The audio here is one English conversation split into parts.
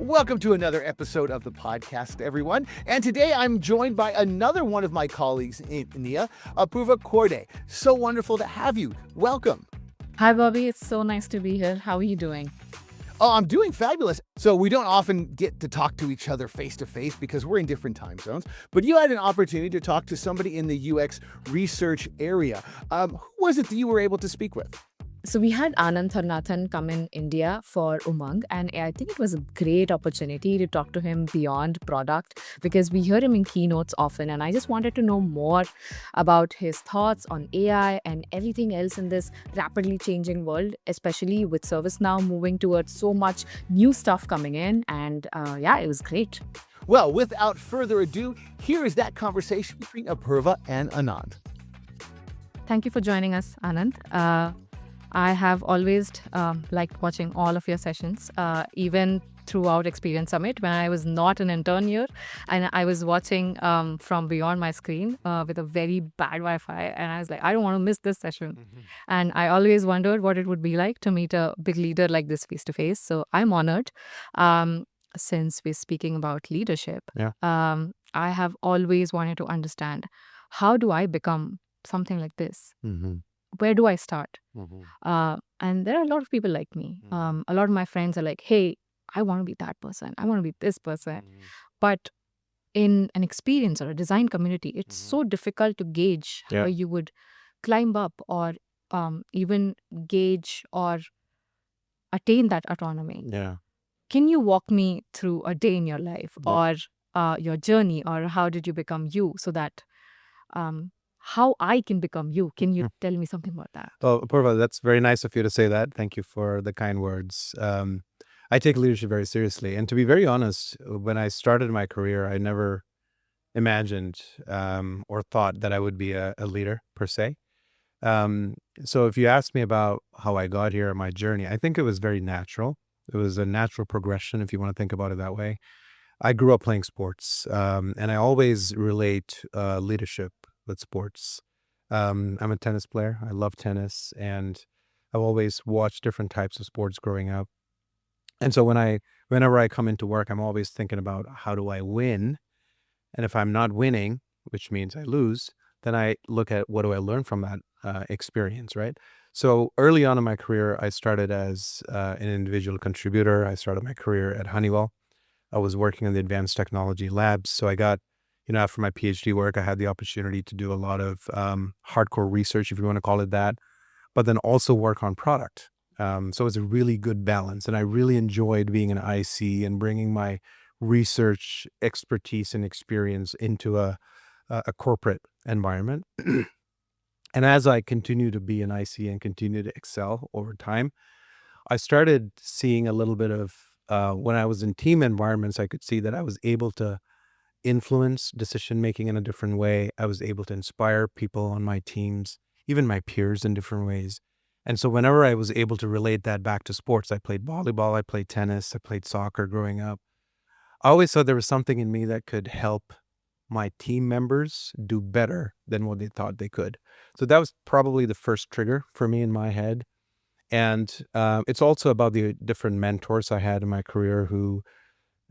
Welcome to another episode of the podcast, everyone. And today I'm joined by another one of my colleagues in India, Apurva Korde. So wonderful to have you. Welcome. Hi, Bobby. It's so nice to be here. How are you doing? Oh, I'm doing fabulous. So we don't often get to talk to each other face to face because we're in different time zones. But you had an opportunity to talk to somebody in the UX research area. Who was it that you were able to speak with? So we had Anand Tharanathan come in India for Umang, and I think it was a great opportunity to talk to him beyond product because we hear him in keynotes often, and I just wanted to know more about his thoughts on AI and everything else in this rapidly changing world, especially with ServiceNow moving towards so much new stuff coming in, and it was great. Well, without further ado, here is that conversation between Apurva and Anand. Thank you for joining us, Anand. I have always liked watching all of your sessions, even throughout Experience Summit when I was not an intern here, and I was watching from beyond my screen with a very bad Wi-Fi, and I was like, I don't want to miss this session. And I always wondered what it would be like to meet a big leader like this face to face. So I'm honored. Since we're speaking about leadership, I have always wanted to understand, how do I become something like this? Where do I start? And there are a lot of people like me. A lot of my friends are like, hey, I want to be that person. I want to be this person. But in an experience or a design community, it's so difficult to gauge how you would climb up or even gauge or attain that autonomy. Can you walk me through a day in your life or your journey, or how did you become you, so that how I can become you? Can you tell me something about that? Well, Apurva, that's very nice of you to say that. Thank you for the kind words. I take leadership very seriously. And to be very honest, when I started my career, I never imagined or thought that I would be a leader per se. So if you ask me about how I got here, my journey, I think it was very natural. It was a natural progression, if you want to think about it that way. I grew up playing sports, and I always relate leadership with sports. I'm a tennis player. I love tennis, and I've always watched different types of sports growing up. And so whenever I come into work, I'm always thinking about, how do I win? And if I'm not winning, which means I lose, then I look at, what do I learn from that experience, right? So early on in my career, I started as an individual contributor. I started my career at Honeywell. I was working in the advanced technology labs. So I got, after my PhD work, I had the opportunity to do a lot of hardcore research, if you want to call it that, but then also work on product. So it was a really good balance. And I really enjoyed being an IC and bringing my research expertise and experience into a corporate environment. And as I continue to be an IC and continue to excel over time, I started seeing a little bit of, when I was in team environments, I could see that I was able to influence decision-making in a different way. I was able to inspire people on my teams, even my peers, in different ways. And so whenever I was able to relate that back to sports, I played volleyball, I played tennis, I played soccer growing up. I always thought there was something in me that could help my team members do better than what they thought they could. So that was probably the first trigger for me in my head. And it's also about the different mentors I had in my career who,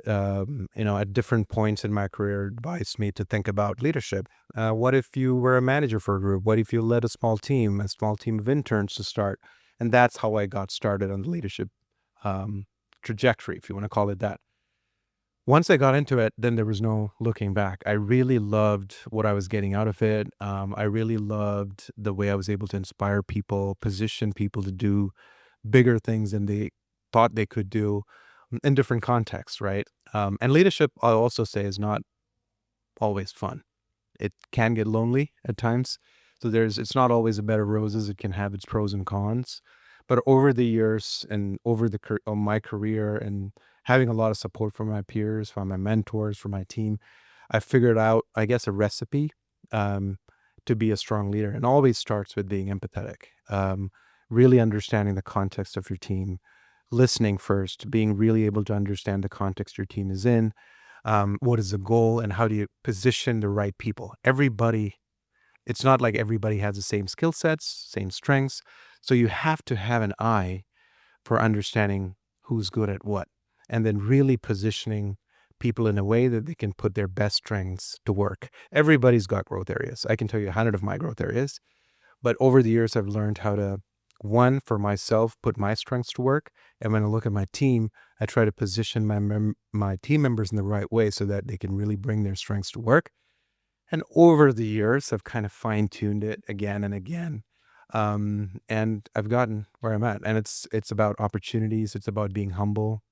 at different points in my career, advised me to think about leadership. What if you were a manager for a group? What if you led a small team of interns to start? And that's how I got started on the leadership trajectory, if you want to call it that. Once I got into it, then there was no looking back. I really loved what I was getting out of it. I really loved the way I was able to inspire people, position people to do bigger things than they thought they could do in different contexts, right? And leadership, I'll also say, is not always fun. It can get lonely at times. So it's not always a bed of roses. It can have its pros and cons. But over the years and over my career, and having a lot of support from my peers, from my mentors, from my team, I figured out, I guess, a recipe to be a strong leader. And always starts with being empathetic, really understanding the context of your team, listening first, being really able to understand the context your team is in, what is the goal, and how do you position the right people. It's not like everybody has the same skill sets, same strengths. So you have to have an eye for understanding who's good at what. and then really positioning people in a way that they can put their best strengths to work. Everybody's got growth areas. I can tell you 100 of my growth areas, but over the years, I've learned how to, one, for myself, put my strengths to work. And when I look at my team, I try to position my team members in the right way so that they can really bring their strengths to work. And over the years, I've kind of fine-tuned it again and again. And I've gotten where I'm at. And it's about opportunities. It's about being humble.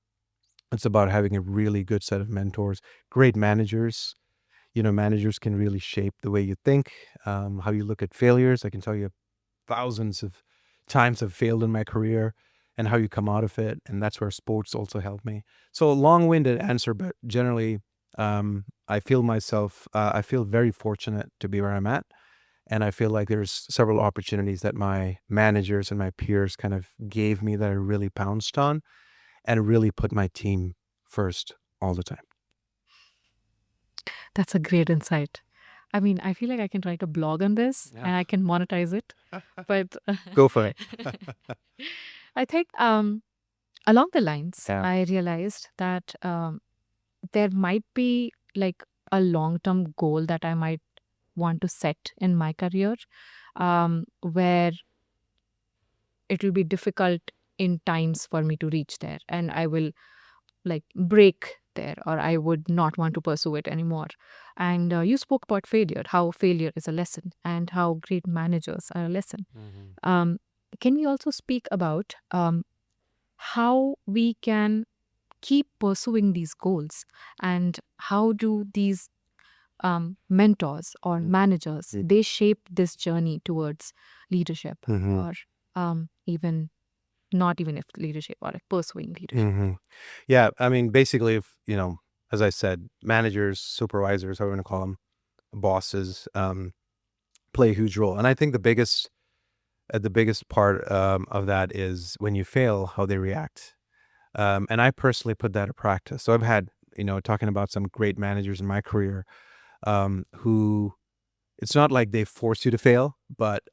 It's about having a really good set of mentors, great managers. Managers can really shape the way you think, how you look at failures. I can tell you thousands of times I've failed in my career and how you come out of it. And that's where sports also helped me. So a long-winded answer, but generally, I feel very fortunate to be where I'm at. And I feel like there's several opportunities that my managers and my peers kind of gave me that I really pounced on and really put my team first all the time. That's a great insight. I mean, I feel like I can write a blog on this Yeah. and I can monetize it. But Go for it. I think along the lines, Yeah. I realized that there might be like a long-term goal that I might want to set in my career, where it will be difficult in times for me to reach there, and I will like break there, or I would not want to pursue it anymore. And you spoke about failure, how failure is a lesson, and how great managers are a lesson. Can we also speak about how we can keep pursuing these goals, and how do these mentors or managers, they shape this journey towards leadership, or even not even if leadership, or like pursuing leadership? Yeah, I mean, basically, if as I said, managers, supervisors, however you want to call them, bosses, play a huge role. And I think the biggest part of that is when you fail, how they react. And I personally put that to practice. So I've had, talking about some great managers in my career, who, it's not like they force you to fail, but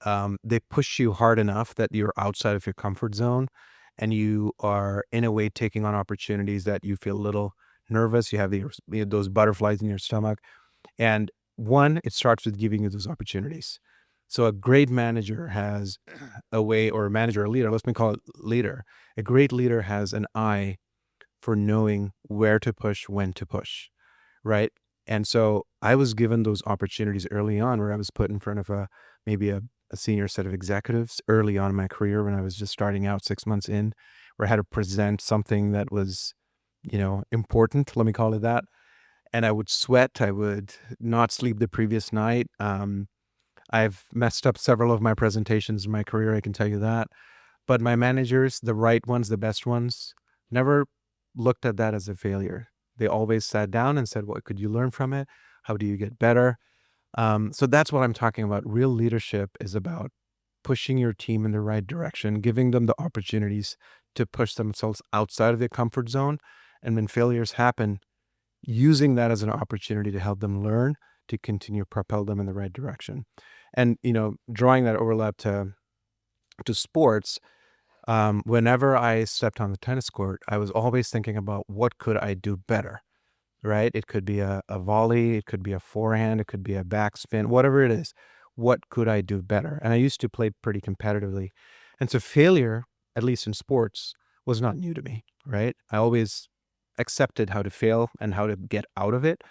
they push you hard enough that you're outside of your comfort zone, and you are in a way taking on opportunities that you feel a little nervous. You have those butterflies in your stomach. And one, it starts with giving you those opportunities. So a great manager has a way, or a manager, or a leader, let's me call it leader. A great leader has an eye for knowing where to push, when to push, right? And so I was given those opportunities early on, where I was put in front of maybe a senior set of executives early on in my career when I was just starting out 6 months in, where I had to present something that was, important, let me call it that. And I would sweat. I would not sleep the previous night. I've messed up several of my presentations in my career, I can tell you that. But my managers, the right ones, the best ones, never looked at that as a failure. They always sat down and said, what could you learn from it? How do you get better? So that's what I'm talking about. Real leadership is about pushing your team in the right direction, giving them the opportunities to push themselves outside of their comfort zone. And when failures happen, using that as an opportunity to help them learn, to continue to propel them in the right direction. And, drawing that overlap to sports, whenever I stepped on the tennis court, I was always thinking about what could I do better, right? It could be a volley, it could be a forehand, it could be a backspin, whatever it is. What could I do better? And I used to play pretty competitively. And so failure, at least in sports, was not new to me, right? I always accepted how to fail and how to get out of it.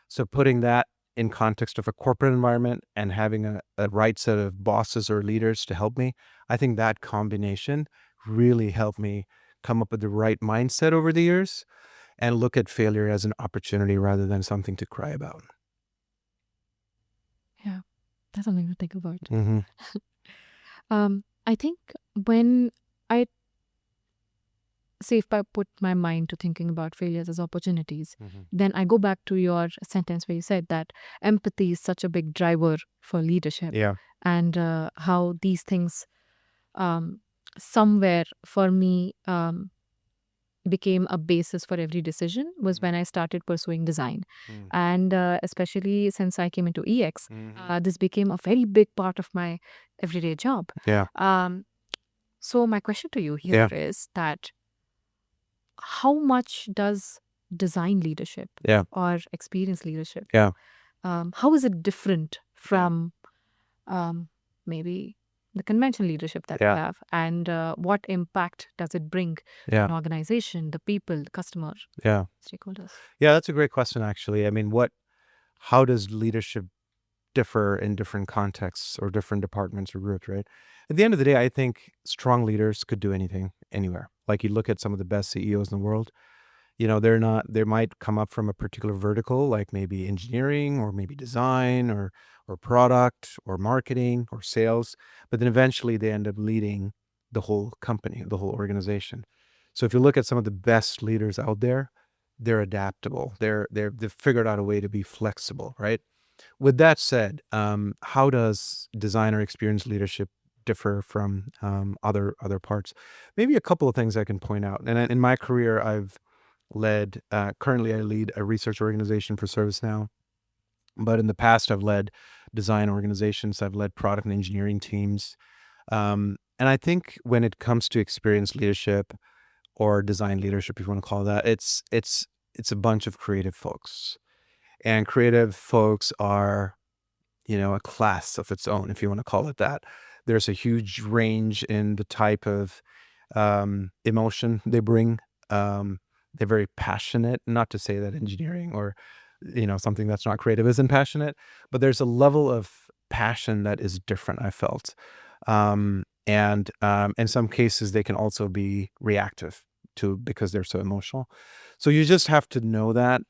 So putting that in context of a corporate environment and having a right set of bosses or leaders to help me, I think that combination really helped me come up with the right mindset over the years and look at failure as an opportunity rather than something to cry about. Yeah, that's something to think about. Mm-hmm. I think when I say, if I put my mind to thinking about failures as opportunities, then I go back to your sentence where you said that empathy is such a big driver for leadership. Yeah. And how these things somewhere for me became a basis for every decision was when I started pursuing design. And especially since I came into EX, this became a very big part of my everyday job. Yeah. So my question to you here is that how much does design leadership Yeah. or experience leadership, Yeah. how is it different from maybe the conventional leadership that we Yeah. have, and what impact does it bring to Yeah. an organization, the people, the customer, Yeah. stakeholders? Yeah, that's a great question, actually. I mean, how does leadership differ in different contexts or different departments or groups, right? At the end of the day, I think strong leaders could do anything, anywhere. Like you look at some of the best CEOs in the world, they might come up from a particular vertical, like maybe engineering or maybe design or product or marketing or sales, but then eventually they end up leading the whole company, the whole organization. So if you look at some of the best leaders out there, they're adaptable. They've figured out a way to be flexible, right? With that said, how does designer experience leadership differ from other parts? Maybe a couple of things I can point out. And in my career, I've led. Currently, I lead a research organization for ServiceNow. But in the past, I've led design organizations. I've led product and engineering teams. And I think when it comes to experience leadership or design leadership, if you want to call it that, it's a bunch of creative folks. And creative folks are a class of its own, if you want to call it that. There's a huge range in the type of emotion they bring. They're very passionate. Not to say that engineering or something that's not creative isn't passionate, but there's a level of passion that is different, I felt. And in some cases, they can also be reactive to because they're so emotional. So you just have to know that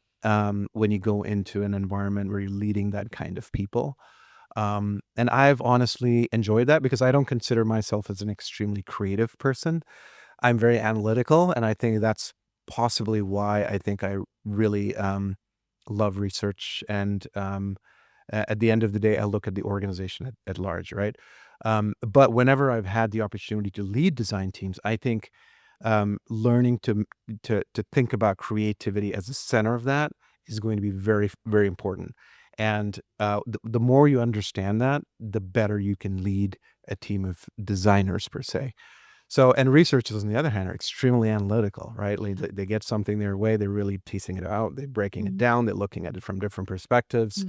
when you go into an environment where you're leading that kind of people. And I've honestly enjoyed that because I don't consider myself as an extremely creative person. I'm very analytical, and I think that's possibly why I think I really love research. And at the end of the day, I look at the organization at large, right? But whenever I've had the opportunity to lead design teams, I think learning to think about creativity as the center of that is going to be very, very important. And the more you understand that, the better you can lead a team of designers per se. So, and researchers, on the other hand, are extremely analytical, right? Like they get something their way, they're really piecing it out, they're breaking it down, they're looking at it from different perspectives.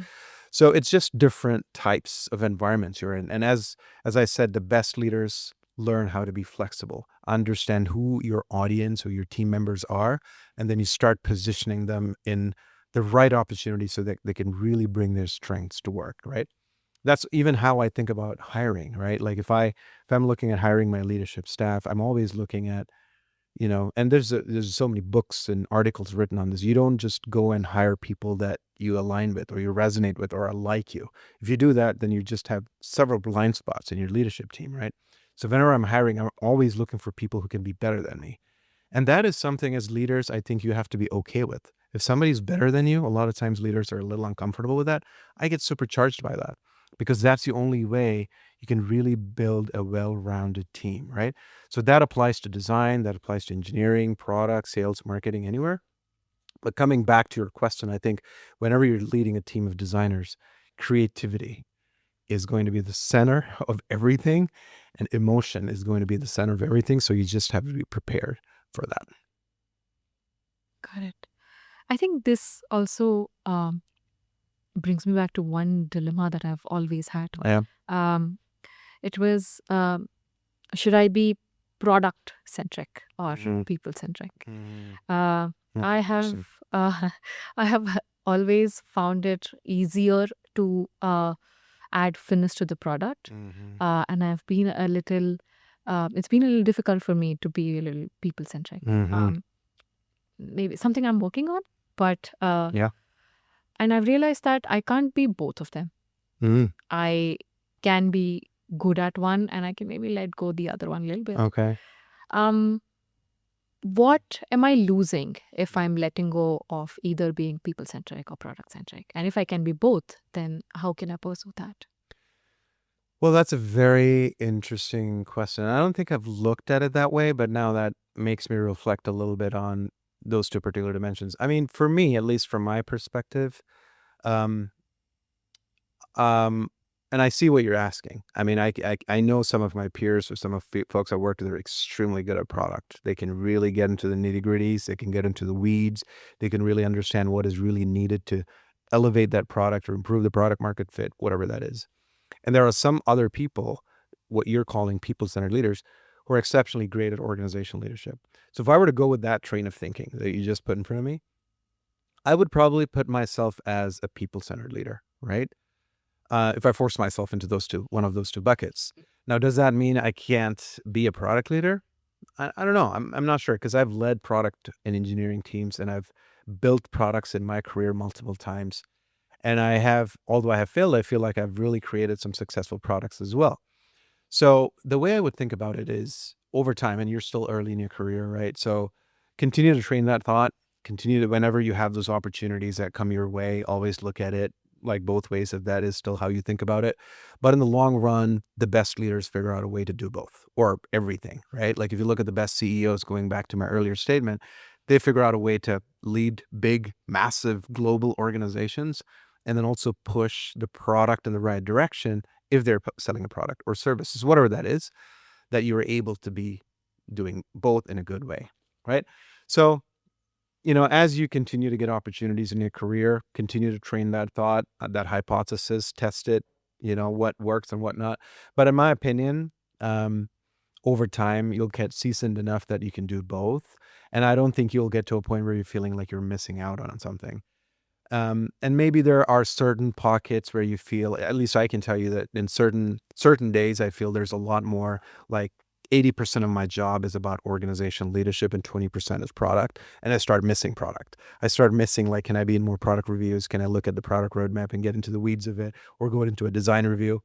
So it's just different types of environments you're in. And as I said, the best leaders learn how to be flexible, understand who your audience or your team members are, and then you start positioning them in the right opportunity so that they can really bring their strengths to work, right? That's even how I think about hiring, right? Like if I'm looking at hiring my leadership staff, I'm always looking at, and there's so many books and articles written on this. You don't just go and hire people that you align with or you resonate with or are like you. If you do that, then you just have several blind spots in your leadership team, right? So whenever I'm hiring, I'm always looking for people who can be better than me. And that is something as leaders, I think you have to be okay with. If somebody's better than you, a lot of times leaders are a little uncomfortable with that. I get supercharged by that because that's the only way you can really build a well-rounded team, right? So that applies to design, that applies to engineering, product, sales, marketing, anywhere. But coming back to your question, I think whenever you're leading a team of designers, creativity is going to be the center of everything, and emotion is going to be the center of everything. So you just have to be prepared for that. Got it. I think this also brings me back to one dilemma that I've always had. Yeah. Um, it was, should I be product centric or people centric? I have I have always found it easier to add finish to the product, and I've been a little. It's been a little difficult for me to be a little people centric. Maybe something I'm working on, but Yeah. and I've realized that I can't be both of them. I can be good at one, and I can maybe let go the other one a little bit. Okay. What am I losing if I'm letting go of either being people centric or product centric? And if I can be both, then how can I pursue that? Well, that's a very interesting question. I don't think I've looked at it that way, but now that makes me reflect a little bit on those two particular dimensions. I mean, for me, at least from my perspective, um, and I see what you're asking. I mean, I know some of my peers or some of folks I worked with are extremely good at product. They can really get into the nitty-gritties. They can get into the weeds. They can really understand what is really needed to elevate that product or improve the product market fit, whatever that is. And there are some other people, what you're calling people-centered leaders, who are exceptionally great at organizational leadership. So if I were to go with that train of thinking that you just put in front of me, I would probably put myself as a people-centered leader, right? If I force myself into one of those two buckets. Now, does that mean I can't be a product leader? I don't know. I'm not sure, because I've led product and engineering teams, and I've built products in my career multiple times. And although I have failed, I feel like I've really created some successful products as well. So the way I would think about it is over time, and you're still early in your career, right? So continue to train that thought, continue to, whenever you have those opportunities that come your way, always look at it like both ways, if that is still how you think about it. But in the long run, the best leaders figure out a way to do both, or everything, right? Like if you look at the best CEOs, going back to my earlier statement, they figure out a way to lead big, massive global organizations, and then also push the product in the right direction if they're selling a product or services, whatever that is, that you're able to be doing both in a good way, right? So, as you continue to get opportunities in your career, continue to train that thought, that hypothesis, test it, what works and what not. But in my opinion, over time, you'll get seasoned enough that you can do both. And I don't think you'll get to a point where you're feeling like you're missing out on something. And maybe there are certain pockets where you feel, at least I can tell you that in certain days, I feel there's a lot more, like 80% of my job is about organizational leadership and 20% is product. And I start missing product. I start missing, like, can I be in more product reviews? Can I look at the product roadmap and get into the weeds of it, or go into a design review?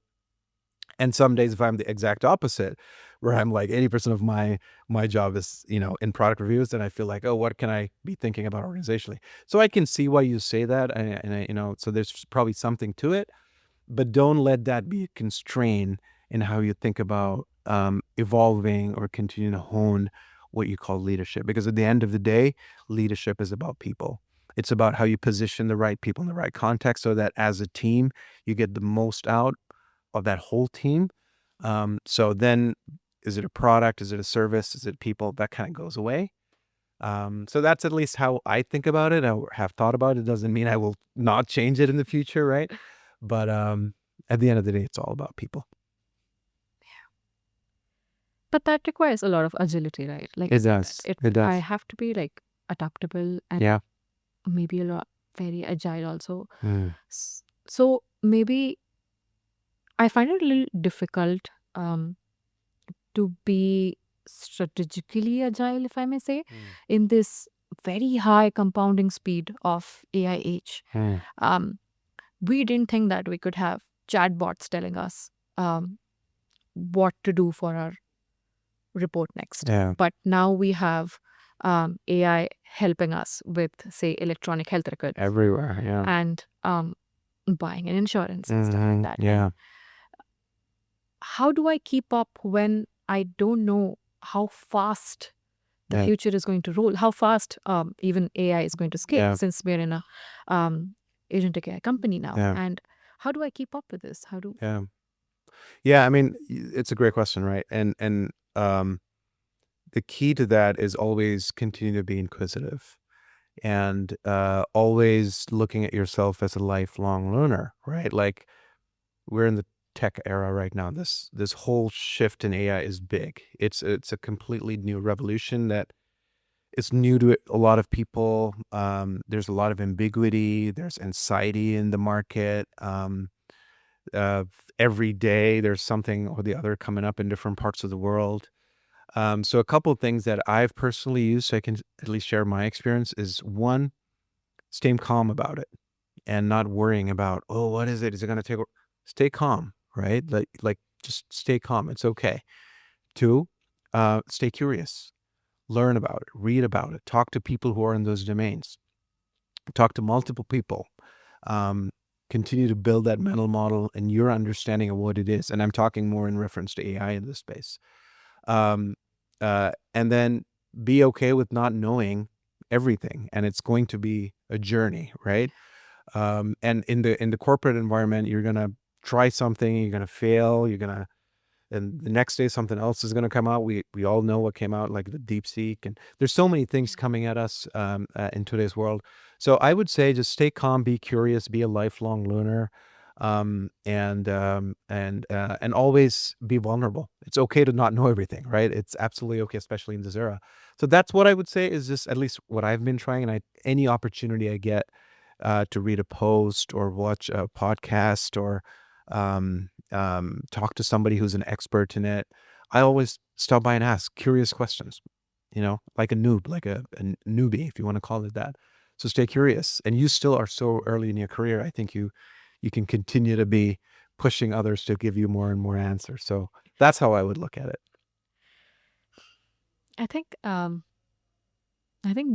And some days, if I'm the exact opposite, where I'm like 80% of my job is, in product reviews, then I feel like, oh, what can I be thinking about organizationally? So I can see why you say that, and I, so there's probably something to it, but don't let that be a constraint in how you think about evolving or continuing to hone what you call leadership. Because at the end of the day, leadership is about people. It's about how you position the right people in the right context, so that as a team, you get the most out of that whole team. So then, is it a product? Is it a service? Is it people? That kind of goes away. So that's at least how I think about it. I have thought about it. Doesn't mean I will not change it in the future, right? But at the end of the day, it's all about people. But that requires a lot of agility, right? Like It does. It does. I have to be like adaptable and Yeah. maybe a lot very agile also. Mm. So maybe I find it a little difficult to be strategically agile, if I may say, in this very high compounding speed of AI age. Mm. We didn't think that we could have chatbots telling us what to do for our report next. Yeah. But now we have AI helping us with, say, electronic health records Everywhere. Yeah. and buying an insurance and stuff like that. Yeah. How do I keep up when I don't know how fast the Yeah. future is going to roll, how fast even AI is going to scale, Yeah. since we're in a agentic AI company now? Yeah. And how do I keep up with this? Yeah. I mean, it's a great question, right? And the key to that is always continue to be inquisitive, and always looking at yourself as a lifelong learner, right? Like, we're in the tech era right now. This whole shift in AI is big. It's a completely new revolution that is new to a lot of people. There's a lot of ambiguity. There's anxiety in the market. Every day there's something or the other coming up in different parts of the world. So a couple of things that I've personally used, so I can at least share my experience, is one, staying calm about it and not worrying about, oh, what is it? Is it going to take? Stay calm, right? Like just stay calm. It's okay. Two, stay curious, learn about it, read about it, talk to people who are in those domains, talk to multiple people. Continue to build that mental model and your understanding of what it is. And I'm talking more in reference to AI in this space. And then be okay with not knowing everything, and it's going to be a journey, right? And in the corporate environment, you're gonna try something, you're gonna fail, and the next day something else is gonna come out. We all know what came out, like the DeepSeek, and there's so many things coming at us in today's world. So I would say just stay calm, be curious, be a lifelong learner, and always be vulnerable. It's okay to not know everything, right? It's absolutely okay, especially in this era. So that's what I would say is just at least what I've been trying. And any opportunity I get to read a post or watch a podcast or talk to somebody who's an expert in it, I always stop by and ask curious questions, like a noob, like a newbie, if you want to call it that. So stay curious. And you still are so early in your career. I think you can continue to be pushing others to give you more and more answers. So that's how I would look at it. I think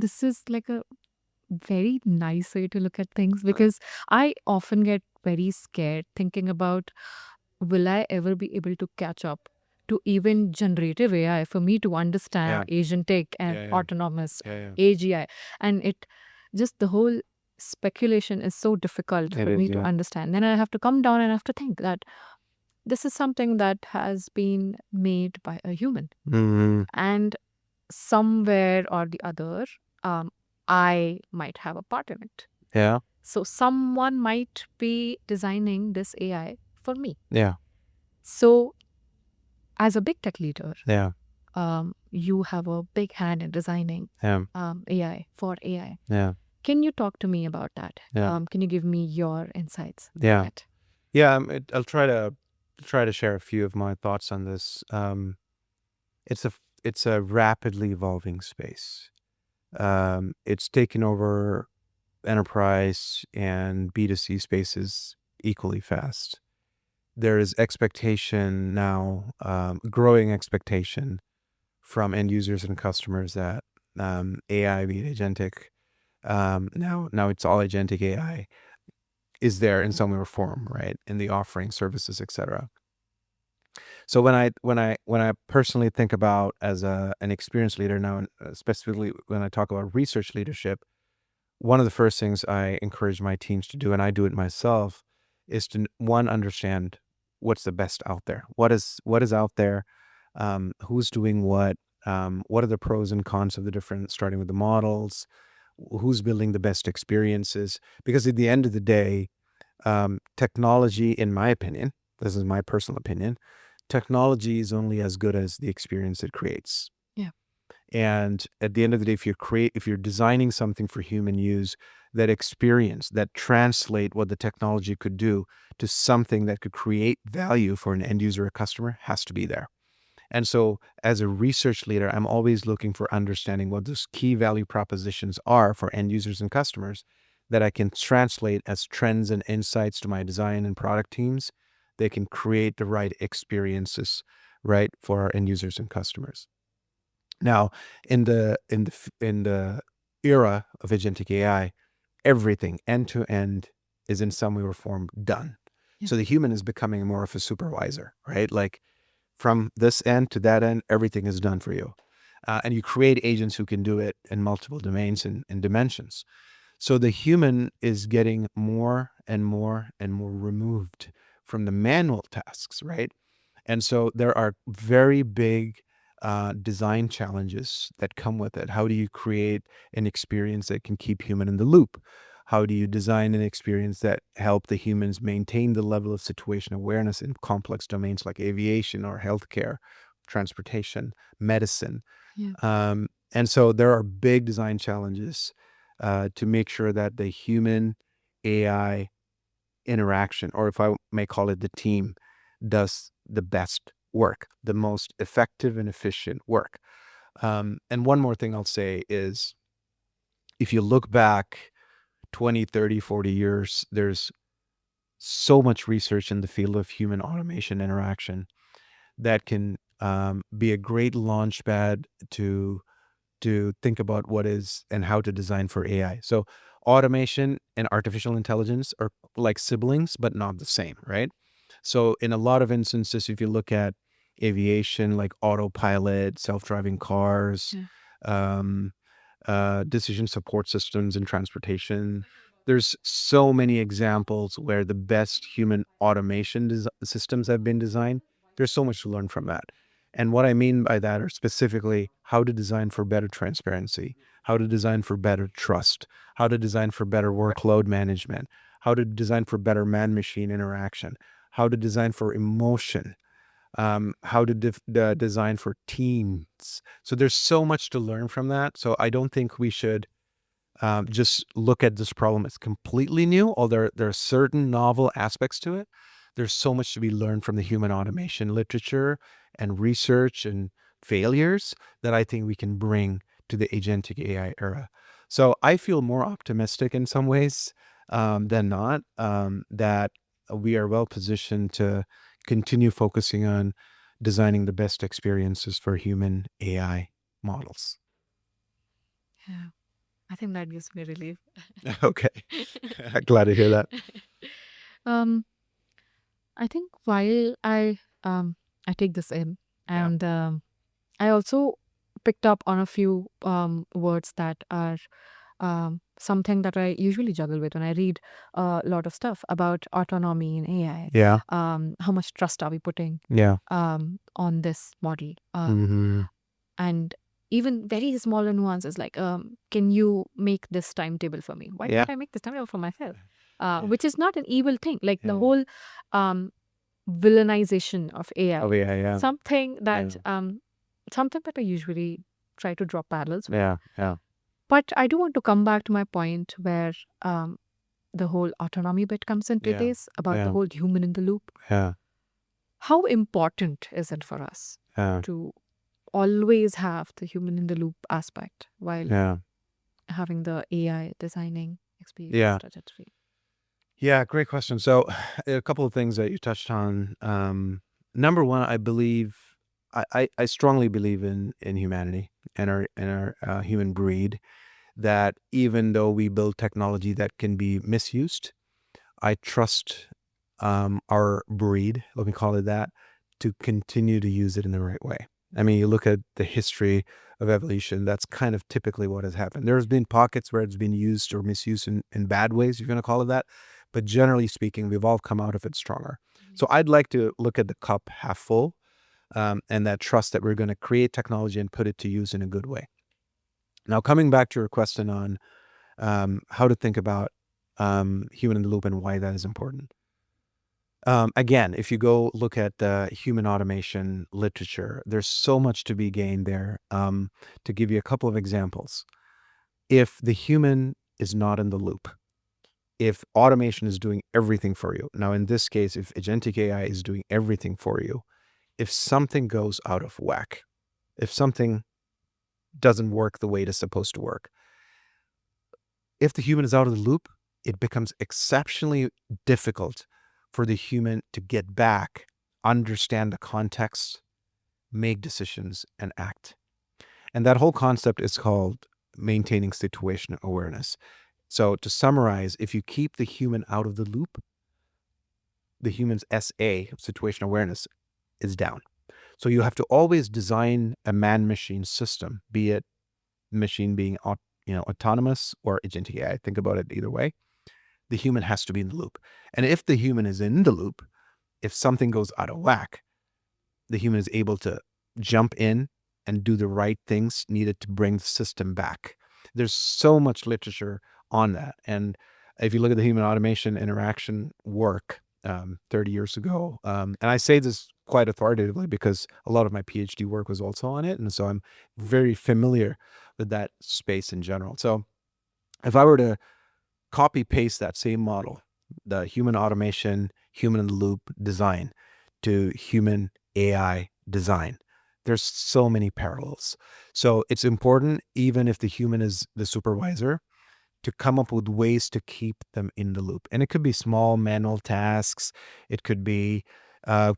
this is like a very nice way to look at things, because I often get very scared thinking about, will I ever be able to catch up to even generative AI for me to understand agentic and Yeah. autonomous Yeah. AGI? And just the whole speculation is so difficult It for is, me to yeah. understand. Then I have to come down and I have to think that this is something that has been made by a human. Mhm. And somewhere or the other, I might have a part in it. Yeah. So someone might be designing this AI for me. Yeah. So as a big tech leader, Yeah. you have a big hand in designing Yeah. AI for AI. Yeah. Can you talk to me about that? Yeah. Can you give me your insights? Yeah. on it? Yeah. I'll try to share a few of my thoughts on this. It's a rapidly evolving space. It's taken over enterprise and B2C spaces equally fast. There is expectation now, growing expectation from end users and customers that AI, be it agentic, now it's all agentic AI, is there in some way or form, right? In the offering, services, etc. So when I personally think about as an experienced leader now, and specifically when I talk about research leadership, one of the first things I encourage my teams to do, and I do it myself, is to understand what's the best out there. What is out there? Who's doing what? What are the pros and cons of the different, starting with the models? Who's building the best experiences? Because at the end of the day, technology, in my opinion, this is my personal opinion, technology is only as good as the experience it creates. Yeah. And at the end of the day, if you're designing something for human use, that experience, that translate what the technology could do to something that could create value for an end user or customer, has to be there. And so as a research leader, I'm always looking for understanding what those key value propositions are for end users and customers that I can translate as trends and insights to my design and product teams. They can create the right experiences, right, for our end users and customers. Now, in the era of agentic AI, everything end to end is in some way or form done. Yeah. So the human is becoming more of a supervisor, right? Like from this end to that end, everything is done for you. And you create agents who can do it in multiple domains and dimensions. So the human is getting more and more and more removed from the manual tasks, right? And so there are very big design challenges that come with it. How do you create an experience that can keep human in the loop? How do you design an experience that help the humans maintain the level of situation awareness in complex domains like aviation or healthcare, transportation, medicine? Yeah. And so there are big design challenges to make sure that the human AI interaction, or if I may call it the team, does the best work, the most effective and efficient work. And one more thing I'll say is, if you look back 20, 30, 40 years, there's so much research in the field of human automation interaction that can be a great launch pad to think about what is and how to design for AI. So automation and artificial intelligence are like siblings, but not the same, right? So in a lot of instances, if you look at aviation, like autopilot, self-driving cars, Yeah. decision support systems in transportation, there's so many examples where the best human automation systems have been designed. There's so much to learn from that. And what I mean by that are specifically how to design for better transparency, how to design for better trust, how to design for better workload management, how to design for better man-machine interaction, how to design for emotion, how to design for teams. So there's so much to learn from that. So I don't think we should just look at this problem as completely new, although there are certain novel aspects to it. There's so much to be learned from the human automation literature and research and failures that I think we can bring to the agentic AI era. So I feel more optimistic in some ways than not that we are well positioned to continue focusing on designing the best experiences for human AI models. Yeah. I think that gives me relief. Okay. Glad to hear that. um, I think while I take this in, Yeah. and I also picked up on a few words that are something that I usually juggle with when I read a lot of stuff about autonomy in AI. Yeah. How much trust are we putting Yeah. on this model? Mm-hmm. And even very smaller nuances like, can you make this timetable for me? Why Yeah. can't I make this timetable for myself? Yeah. Which is not an evil thing. Like the Yeah. whole villainization of AI. Oh, yeah. Something that I usually try to draw parallels with. Yeah. But I do want to come back to my point where the whole autonomy bit comes into Yeah. this about Yeah. the whole human in the loop. Yeah. How important is it for us Yeah. to always have the human in the loop aspect while Yeah. having the AI designing experience Yeah. trajectory? Yeah, great question. So, a couple of things that you touched on. Number one, I believe, I strongly believe in humanity and our human breed. That even though we build technology that can be misused, I trust our breed, let me call it that, to continue to use it in the right way. I mean, you look at the history of evolution, that's kind of typically what has happened. There's been pockets where it's been used or misused in bad ways, if you're going to call it that. But generally speaking, we've all come out of it stronger. So I'd like to look at the cup half full and that trust that we're going to create technology and put it to use in a good way. Now, coming back to your question on how to think about human in the loop and why that is important. Again, if you go look at the human automation literature, there's so much to be gained there. To give you a couple of examples, if the human is not in the loop, if automation is doing everything for you, now in this case, if agentic AI is doing everything for you, if something goes out of whack, if something doesn't work the way it is supposed to work, if the human is out of the loop, it becomes exceptionally difficult for the human to get back, understand the context, make decisions, and act. And that whole concept is called maintaining situational awareness. So to summarize, if you keep the human out of the loop, the human's SA, situational awareness, is down. So you have to always design a man-machine system, be it machine being autonomous or agentic AI. Think about it either way. The human has to be in the loop. And if the human is in the loop, if something goes out of whack, the human is able to jump in and do the right things needed to bring the system back. There's so much literature on that. And if you look at the human automation interaction work 30 years ago, and I say this quite authoritatively because a lot of my PhD work was also on it. And so I'm very familiar with that space in general. So if I were to copy paste that same model, the human automation, human in the loop design to human AI design, there's so many parallels. So it's important, even if the human is the supervisor, to come up with ways to keep them in the loop. And it could be small manual tasks. It could be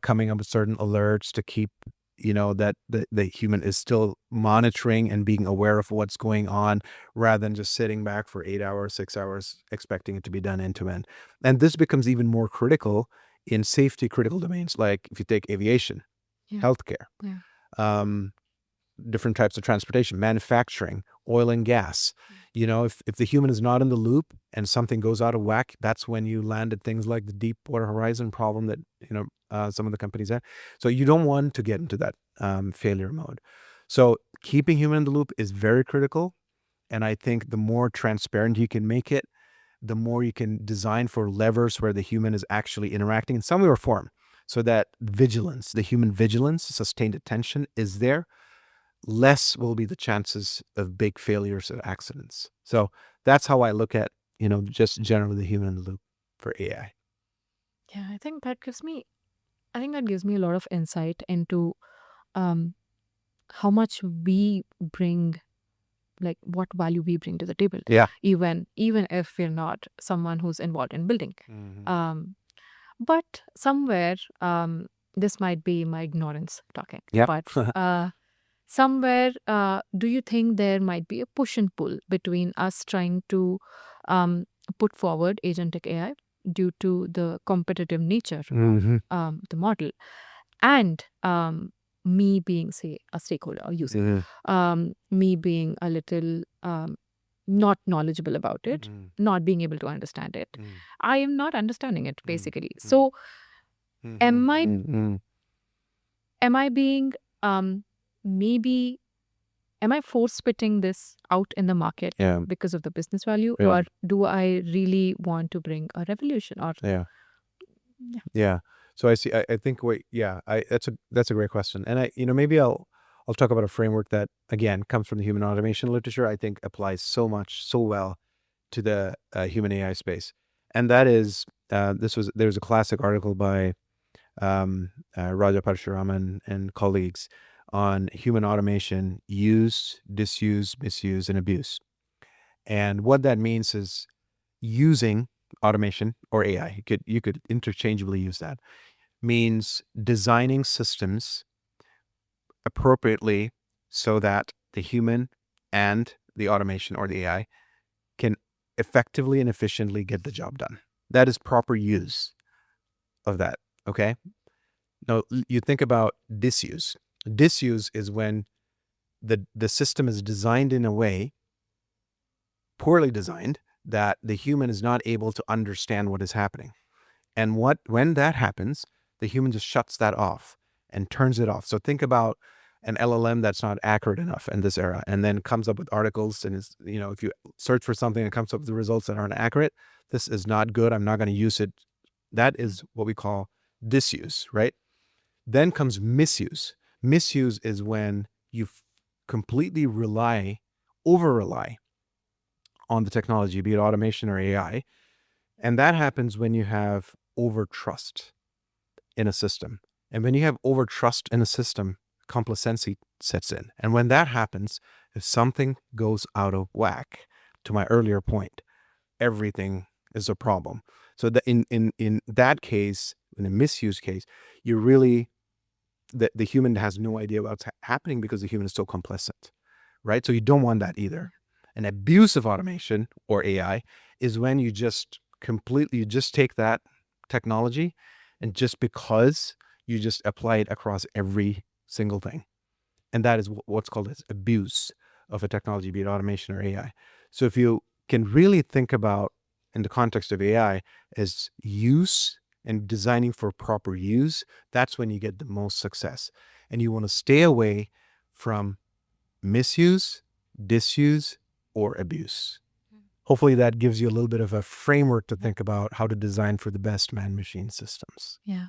coming up with certain alerts to keep, that the human is still monitoring and being aware of what's going on rather than just sitting back for 8 hours, 6 hours, expecting it to be done end to end. And this becomes even more critical in safety critical domains, like if you take aviation, Yeah. healthcare, Yeah. different types of transportation, manufacturing, oil and gas. You know, if the human is not in the loop and something goes out of whack, that's when you land at things like the Deepwater Horizon problem that, some of the companies have. So you don't want to get into that failure mode. So keeping human in the loop is very critical. And I think the more transparent you can make it, the more you can design for levers where the human is actually interacting in some way or form, so that vigilance, the human vigilance, sustained attention is there, less will be the chances of big failures or accidents. So that's how I look at, just generally the human in the loop for AI. Yeah, I think that gives me a lot of insight into um, how much we bring, like what value we bring to the table, Yeah. even if we're not someone who's involved in building. Um, but somewhere, this might be my ignorance talking. Yep. But somewhere, do you think there might be a push and pull between us trying to put forward agentic AI due to the competitive nature Mhm. of the model, and me being, say, a stakeholder or user, Mhm. me being a little not knowledgeable about it, not being able to understand it. I am not understanding it, basically. So am I being maybe am I force spitting this out in the market Yeah. because of the business value, Yeah. or do I really want to bring a revolution? Or Yeah. yeah. Yeah. So I see. I think. Wait. Yeah. That's a great question. And maybe I'll talk about a framework that again comes from the human automation literature. I think applies so well to the human AI space, and that is there's a classic article by Raja Parashuraman and colleagues on human automation use, disuse, misuse, and abuse. And what that means is using automation or AI. You could interchangeably use that. Means designing systems appropriately so that the human and the automation or the AI can effectively and efficiently get the job done. That is proper use of that. Okay. Now you think about disuse. Disuse is when the system is designed in a way, poorly designed, that the human is not able to understand what is happening. And when that happens, the human just shuts that off and turns it off. So think about an LLM that's not accurate enough in this era, and then comes up with articles and is, if you search for something and comes up with the results that aren't accurate, this is not good. I'm not going to use it. That is what we call disuse, right? Then comes misuse. Misuse is when you completely over rely on the technology, be it automation or AI. And that happens when you have over trust in a system. And when you have over trust in a system, complacency sets in. And when that happens, if something goes out of whack, to my earlier point, everything is a problem. So that in that case, in a misuse case, you really the human has no idea what's happening because the human is so complicit, right? So you don't want that either. An abuse of automation or AI is when you just take that technology and just because you just apply it across every single thing. And that is what's called as abuse of a technology, be it automation or AI. So if you can really think about in the context of AI as use and designing for proper use, that's when you get the most success. And you want to stay away from misuse, disuse, or abuse. Hopefully that gives you a little bit of a framework to think about how to design for the best man-machine systems. Yeah,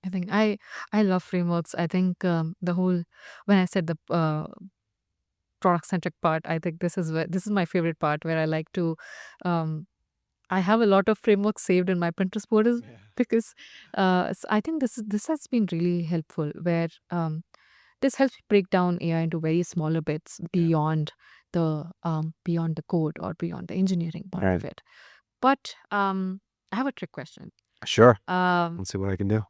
I think I love frameworks. I think the whole, when I said the product-centric part, I think this is my favorite part, where I like to I have a lot of frameworks saved in my Pinterest board because I think this has been really helpful, where this helps break down AI into very smaller bits beyond the code or beyond the engineering part of it. But I have a trick question. Sure. Um, Let's see what I can do.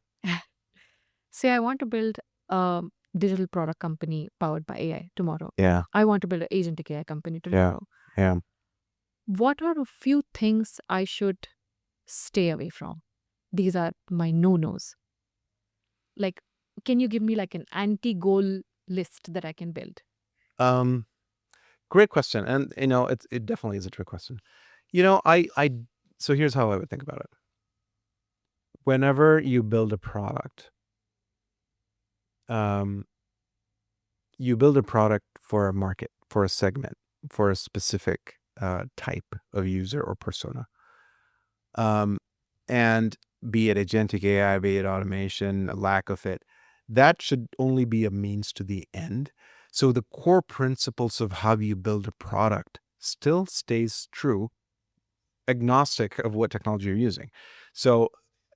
Say I want to build a digital product company powered by AI tomorrow. Yeah. I want to build an agentic AI company Yeah. tomorrow. Yeah. What are a few things I should stay away from? These are my no-nos. Like, can you give me like an anti-goal list that I can build? Great question. And, it definitely is a trick question. So here's how I would think about it. Whenever you build a product, you build a product for a market, for a segment, for a specific type of user or persona. And be it agentic AI, be it automation, a lack of it, that should only be a means to the end. So the core principles of how you build a product still stays true, agnostic of what technology you're using. So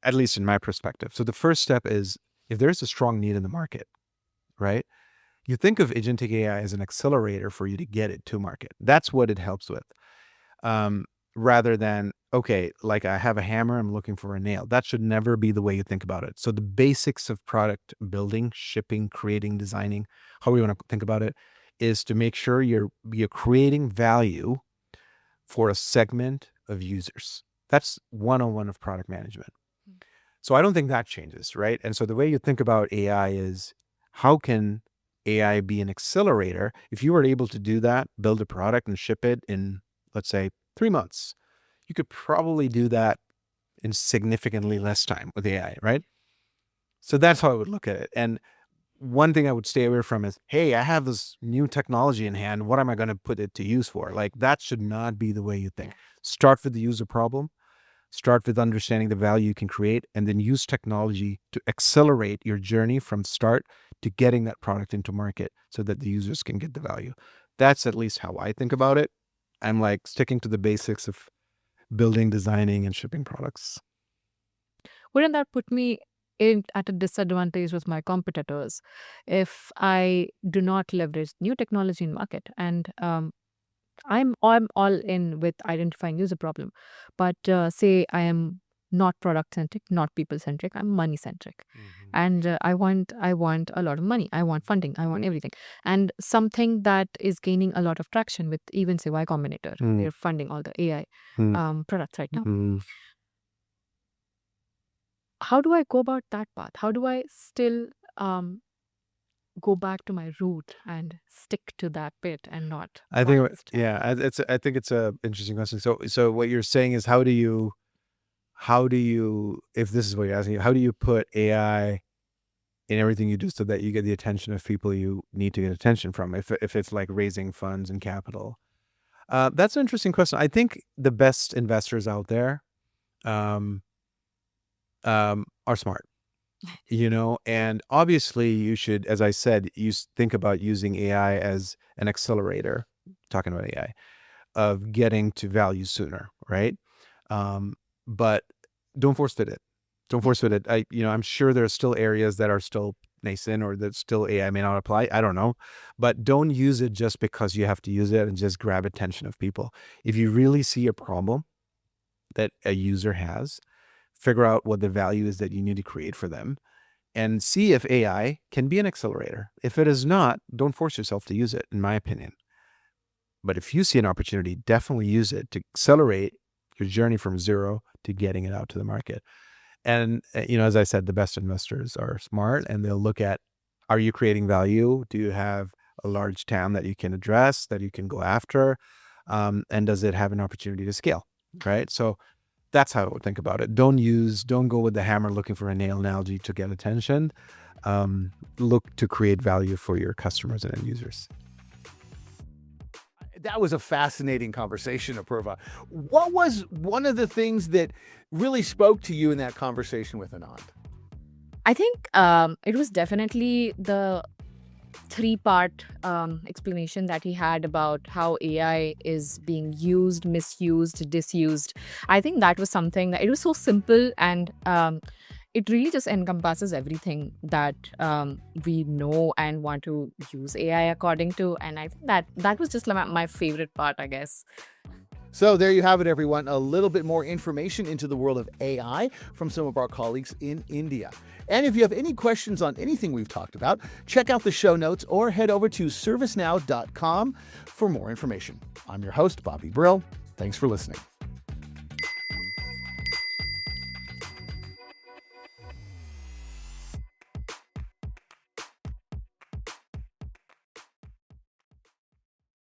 at least in my perspective. So the first step is, if there's a strong need in the market, right? You think of agentic AI as an accelerator for you to get it to market. That's what it helps with. Rather than, okay, like I have a hammer, I'm looking for a nail. That should never be the way you think about it. So the basics of product building, shipping, creating, designing, how we want to think about it, is to make sure you're creating value for a segment of users. That's 101 of product management. So I don't think that changes, right? And so the way you think about AI is, how can AI be an accelerator? If you were able to do that, build a product and ship it in, let's say, 3 months, you could probably do that in significantly less time with AI, right? So that's how I would look at it. And one thing I would stay away from is, hey, I have this new technology in hand. What am I going to put it to use for? Like, that should not be the way you think. Start with the user problem. Start with understanding the value you can create, and then use technology to accelerate your journey from start to getting that product into market so that the users can get the value. That's at least how I think about it. I'm like sticking to the basics of building, designing, and shipping products. Wouldn't that put me at a disadvantage with my competitors if I do not leverage new technology in market? And I'm all in with identifying user problem, but say I am not product centric, not people centric. I'm money centric, and I want a lot of money. I want funding. I want everything, and something that is gaining a lot of traction with even say Y Combinator. They're funding all the AI products right now. How do I go about that path? How do I still go back to my root and stick to that bit and not I think, biased? yeah, I think it's a interesting question. So what you're saying is, how do you, if this is what you're asking, how do you put AI in everything you do so that you get the attention of people you need to get attention from, if it's like raising funds and capital? That's an interesting question. I think the best investors out there are smart, and obviously you should, as I said, think about using AI as an accelerator, talking about AI, of getting to value sooner, right? But don't force fit it. Don't force fit it. I'm sure there are still areas that are still nascent, or that still AI may not apply. I don't know. But don't use it just because you have to use it and just grab attention of people. If you really see a problem that a user has, figure out what the value is that you need to create for them, and see if AI can be an accelerator. If it is not, don't force yourself to use it, in my opinion. But if you see an opportunity, definitely use it to accelerate your journey from zero to getting it out to the market. And, as I said, the best investors are smart, and they'll look at, are you creating value? Do you have a large TAM that you can address, that you can go after? And does it have an opportunity to scale, right? So that's how I would think about it. Don't go with the hammer looking for a nail analogy to get attention. Look to create value for your customers and end users. That was a fascinating conversation, Apurva. What was one of the things that really spoke to you in that conversation with Anand? I think it was definitely the 3-part explanation that he had about how AI is being used, misused, disused. I think that was something that it was so simple, and it really just encompasses everything that we know and want to use AI according to. And I think that was just my favorite part, I guess. So there you have it, everyone. A little bit more information into the world of AI from some of our colleagues in India. And if you have any questions on anything we've talked about, check out the show notes or head over to servicenow.com for more information. I'm your host, Bobby Brill. Thanks for listening.